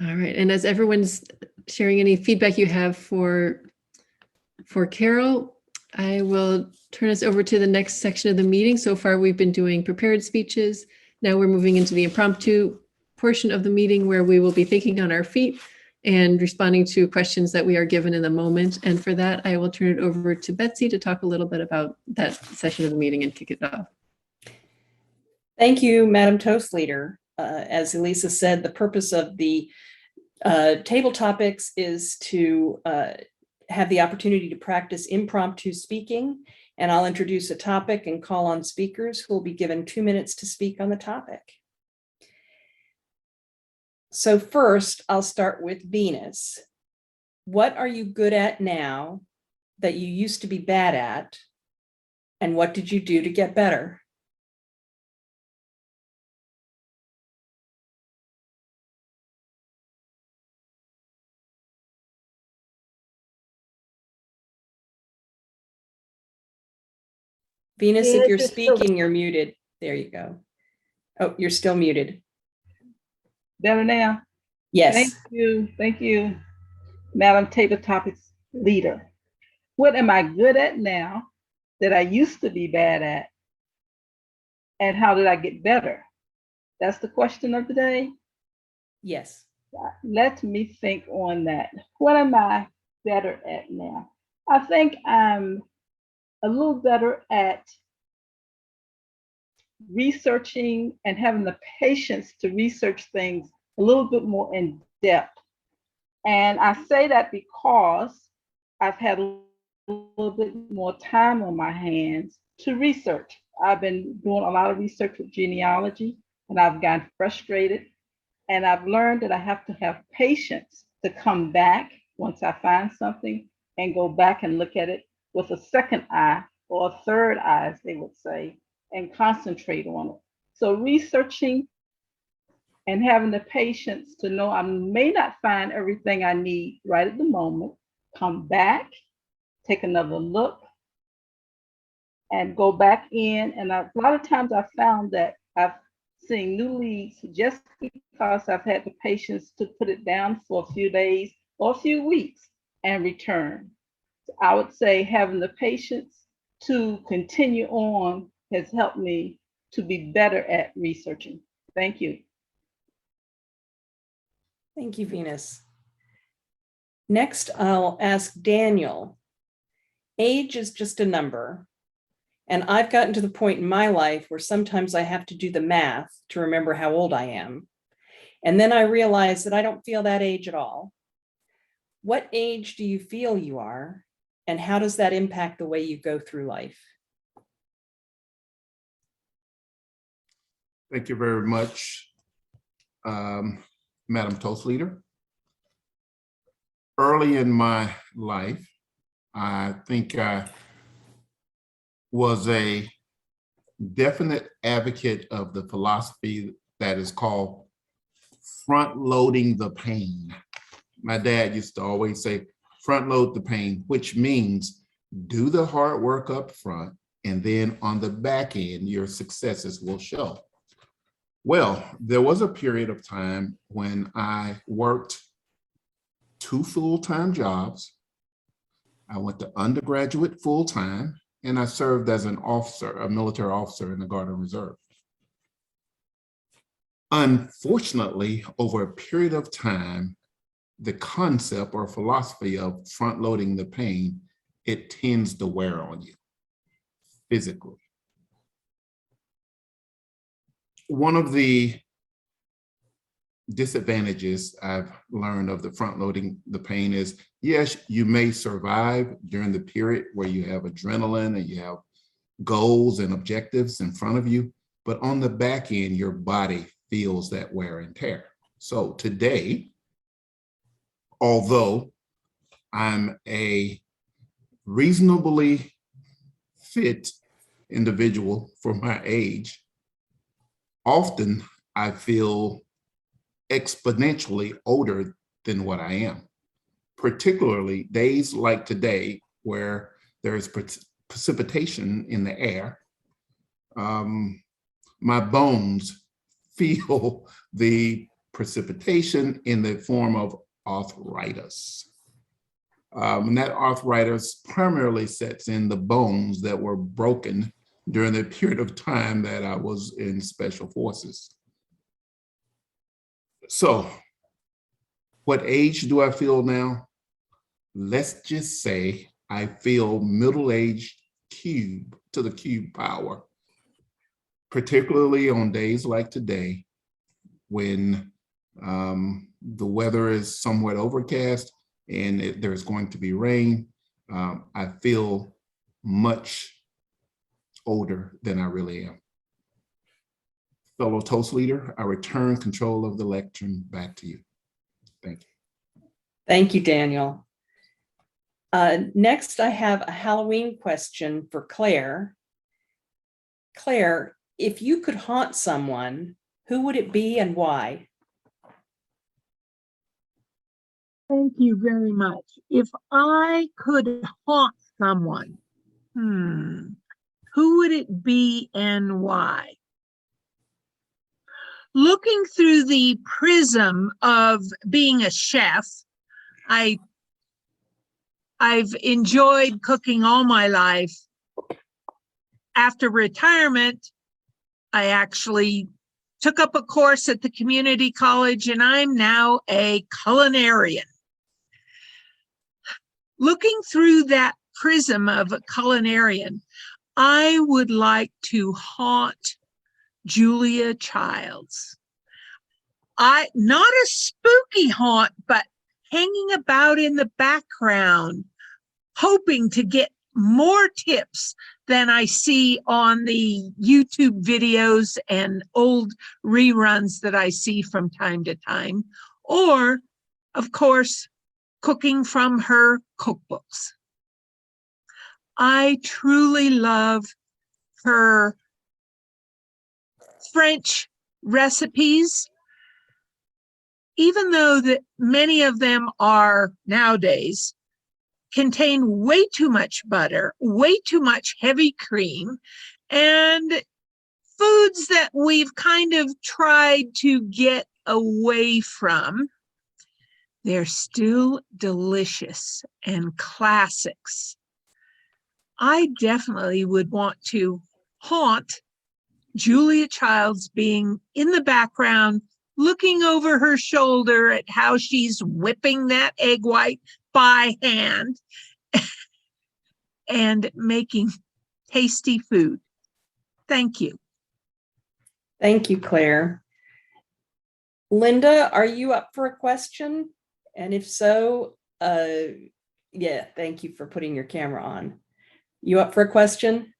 All right. And as everyone's sharing any feedback you have for Carol, I will turn us over to the next section of the meeting. So far, we've been doing prepared speeches. Now we're moving into the impromptu portion of the meeting where we will be thinking on our feet and responding to questions that we are given in the moment. And for that, I will turn it over to Betsy to talk a little bit about that session of the meeting and kick it off. Thank you, Madam Toast Leader. As Elisa said, the purpose of the table topics is to have the opportunity to practice impromptu speaking, and I'll introduce a topic and call on speakers who will be given 2 minutes to speak on the topic. So first, I'll start with Venus. What are you good at now that you used to be bad at, and what did you do to get better? Venus, if you're speaking, you're muted. There you go. Oh, you're still muted. Better now? Yes. Thank you, Madam Table Topics Leader. What am I good at now that I used to be bad at? And how did I get better? That's the question of the day? Yes. Let me think on that. What am I better at now? I think I'm a little better at researching and having the patience to research things a little bit more in depth. And I say that because I've had a little bit more time on my hands to research. I've been doing a lot of research with genealogy, and I've gotten frustrated. And I've learned that I have to have patience to come back once I find something and go back and look at it with a second eye or a third eye, as they would say, and concentrate on it. So researching and having the patience to know I may not find everything I need right at the moment, come back, take another look, and go back in. And a lot of times I've found that I've seen new leads just because I've had the patience to put it down for a few days or a few weeks and return. So I would say having the patience to continue on has helped me to be better at researching. Thank you. Thank you, Venus. Next, I'll ask Daniel. Age is just a number. And I've gotten to the point in my life where sometimes I have to do the math to remember how old I am. And then I realize that I don't feel that age at all. What age do you feel you are? And how does that impact the way you go through life? Thank you very much, Madam Toast Leader. Early in my life, I think I was a definite advocate of the philosophy that is called front loading the pain. My dad used to always say, front load the pain, which means do the hard work up front, and then on the back end, your successes will show. Well, there was a period of time when I worked 2 full-time jobs. I went to undergraduate full-time, and I served as an officer, a military officer in the Guard and Reserve. Unfortunately, over a period of time, the concept or philosophy of front-loading the pain, it tends to wear on you physically. One of the disadvantages I've learned of the front-loading the pain is, yes, you may survive during the period where you have adrenaline and you have goals and objectives in front of you, but on the back end, your body feels that wear and tear. So today, although I'm a reasonably fit individual for my age, often I feel exponentially older than what I am, particularly days like today where there is precipitation in the air. My bones feel the precipitation in the form of arthritis. And that arthritis primarily sets in the bones that were broken during the period of time that I was in Special Forces. So, what age do I feel now? Let's just say I feel middle-aged cube to the cube power, particularly on days like today when the weather is somewhat overcast and there's going to be rain. I feel much older than I really am. Fellow Toast leader, I return control of the lectern back to you. Thank you. Thank you, Daniel. Next, I have a Halloween question for Claire. Claire, if you could haunt someone, who would it be and why? Thank you very much. If I could haunt someone, who would it be and why? Looking through the prism of being a chef, I've enjoyed cooking all my life. After retirement, I actually took up a course at the community college and I'm now a culinarian. Looking through that prism of a culinarian, I would like to haunt Julia Childs. Not a spooky haunt, but hanging about in the background, hoping to get more tips than I see on the YouTube videos and old reruns that I see from time to time, or, of course, cooking from her cookbooks. I truly love her French recipes, even though that many of them are nowadays contain way too much butter, way too much heavy cream, and foods that we've kind of tried to get away from. They're still delicious and classics. I definitely would want to haunt Julia Childs being in the background, looking over her shoulder at how she's whipping that egg white by hand and making tasty food. Thank you. Thank you, Claire. Linda, are you up for a question? And if so, yeah, thank you for putting your camera on. You up for a question?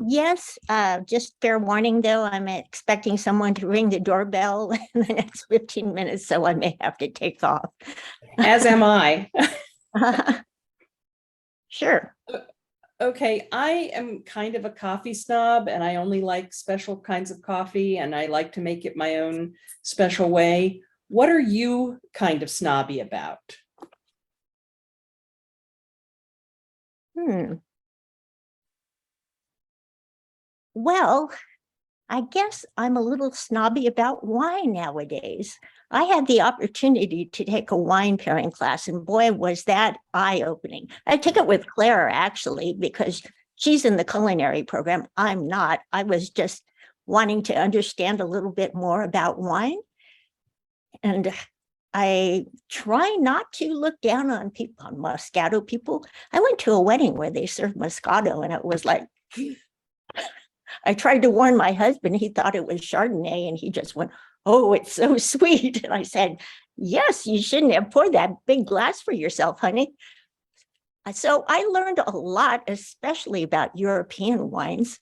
Yes, just fair warning though, I'm expecting someone to ring the doorbell in the next 15 minutes, so I may have to take off. As am I. Sure. Okay, I am kind of a coffee snob and I only like special kinds of coffee and I like to make it my own special way. What are you kind of snobby about? Well, I guess I'm a little snobby about wine nowadays. I had the opportunity to take a wine pairing class, and boy, was that eye-opening. I took it with Claire, actually, because she's in the culinary program. I'm not. I was just wanting to understand a little bit more about wine. And I try not to look down on people, on Moscato people. I went to a wedding where they served Moscato, and it was like, I tried to warn my husband, he thought it was Chardonnay, and he just went, oh, it's so sweet. And I said, yes, you shouldn't have poured that big glass for yourself, honey. So I learned a lot, especially about European wines.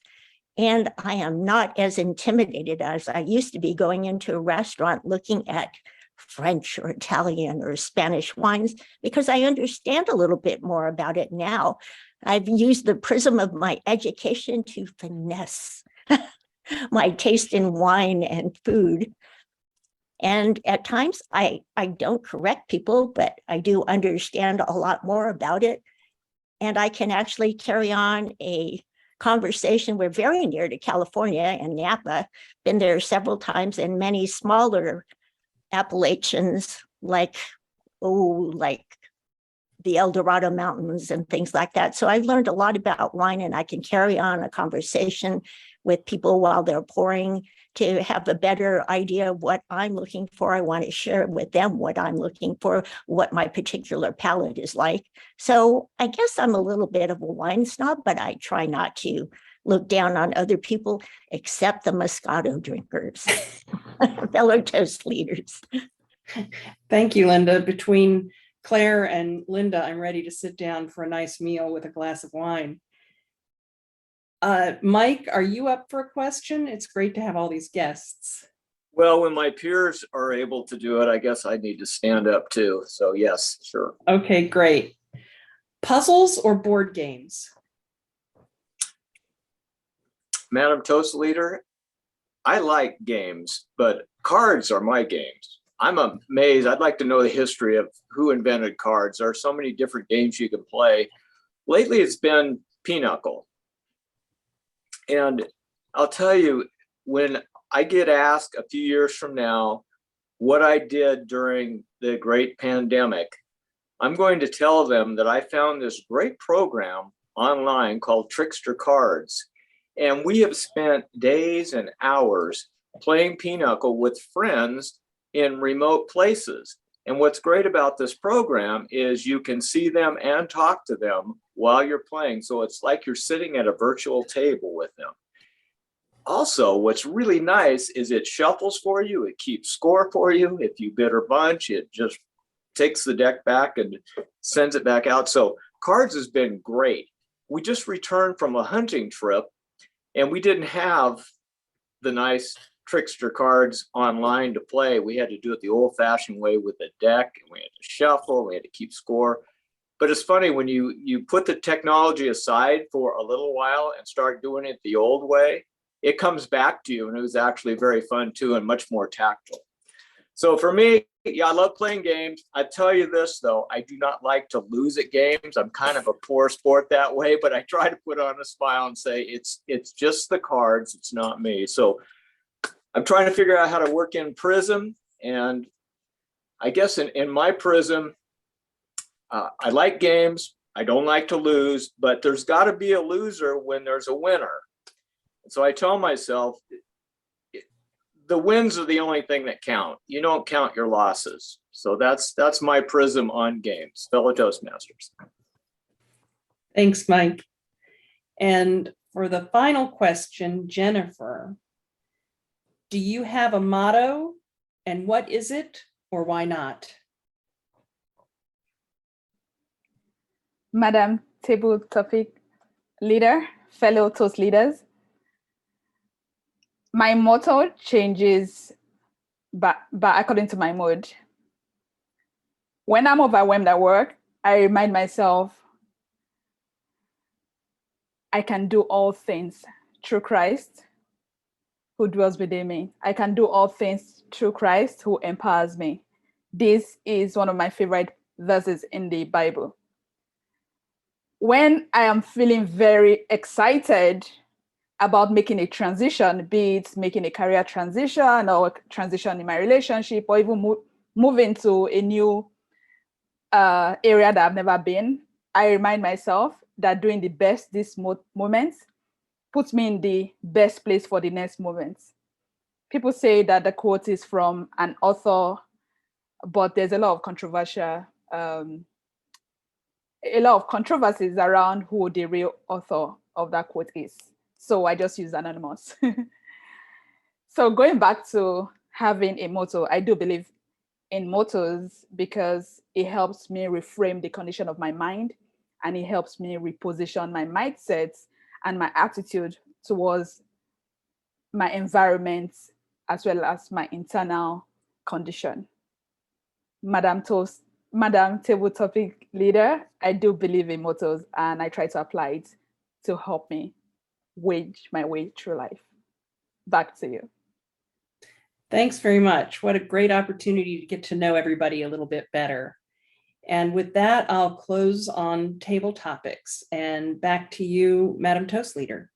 And I am not as intimidated as I used to be going into a restaurant looking at French or Italian or Spanish wines, because I understand a little bit more about it now. I've used the prism of my education to finesse my taste in wine and food. And at times I don't correct people, but I do understand a lot more about it. And I can actually carry on a conversation. We're very near to California and Napa, been there several times, and many smaller appellations like the El Dorado Mountains and things like that. So I've learned a lot about wine, and I can carry on a conversation with people while they're pouring to have a better idea of what I'm looking for. I want to share with them what I'm looking for, what my particular palate is like. So I guess I'm a little bit of a wine snob, but I try not to look down on other people except the Moscato drinkers, fellow toast leaders. Thank you, Linda. Between Claire and Linda, I'm ready to sit down for a nice meal with a glass of wine. Mike, are you up for a question? It's great to have all these guests. Well, when my peers are able to do it, I guess I need to stand up too. So yes, sure. Okay, great. Puzzles or board games? Madam Toast Leader, I like games, but cards are my games. I'm amazed. I'd like to know the history of who invented cards. There are so many different games you can play. Lately, it's been Pinochle. And I'll tell you, when I get asked a few years from now what I did during the great pandemic, I'm going to tell them that I found this great program online called Trickster Cards. And we have spent days and hours playing Pinochle with friends in remote places. And what's great about this program is you can see them and talk to them while you're playing. So it's like you're sitting at a virtual table with them. Also, what's really nice is it shuffles for you. It keeps score for you. If you bid or bunch, it just takes the deck back and sends it back out. So cards has been great. We just returned from a hunting trip and we didn't have the nice Trickster cards online to play. We had to do it the old-fashioned way with a deck, and we had to shuffle, we had to keep score. But it's funny when you put the technology aside for a little while and start doing it the old way, it comes back to you, and it was actually very fun too and much more tactile. So for me, yeah, I love playing games. I tell you this though, I do not like to lose at games. I'm kind of a poor sport that way, but I try to put on a smile and say it's just the cards, it's not me. So I'm trying to figure out how to work in Prism, and I guess in my Prism, I like games. I don't like to lose, but there's got to be a loser when there's a winner. And so I tell myself, the wins are the only thing that count. You don't count your losses. So that's my Prism on games, fellow Toastmasters. Thanks, Mike. And for the final question, Jennifer, do you have a motto, and what is it, or why not? Madam Table Topic Leader, fellow Toast leaders, my motto changes but according to my mood. When I'm overwhelmed at work, I remind myself I can do all things through Christ who dwells within me. I can do all things through Christ who empowers me. This is one of my favorite verses in the Bible. When I am feeling very excited about making a transition, be it making a career transition or a transition in my relationship, or even moving to a new area that I've never been, I remind myself that doing the best this moment puts me in the best place for the next moment. People say that the quote is from an author, but there's a lot of controversies around who the real author of that quote is. So I just use anonymous. So going back to having a motto, I do believe in mottos because it helps me reframe the condition of my mind, and it helps me reposition my mindset and my attitude towards my environment as well as my internal condition. Madam Table Topic Leader, I do believe in mottos, and I try to apply it to help me wage my way through life. Back to you. Thanks very much. What a great opportunity to get to know everybody a little bit better. And with that, I'll close on table topics, and back to you, Madam Toast Leader.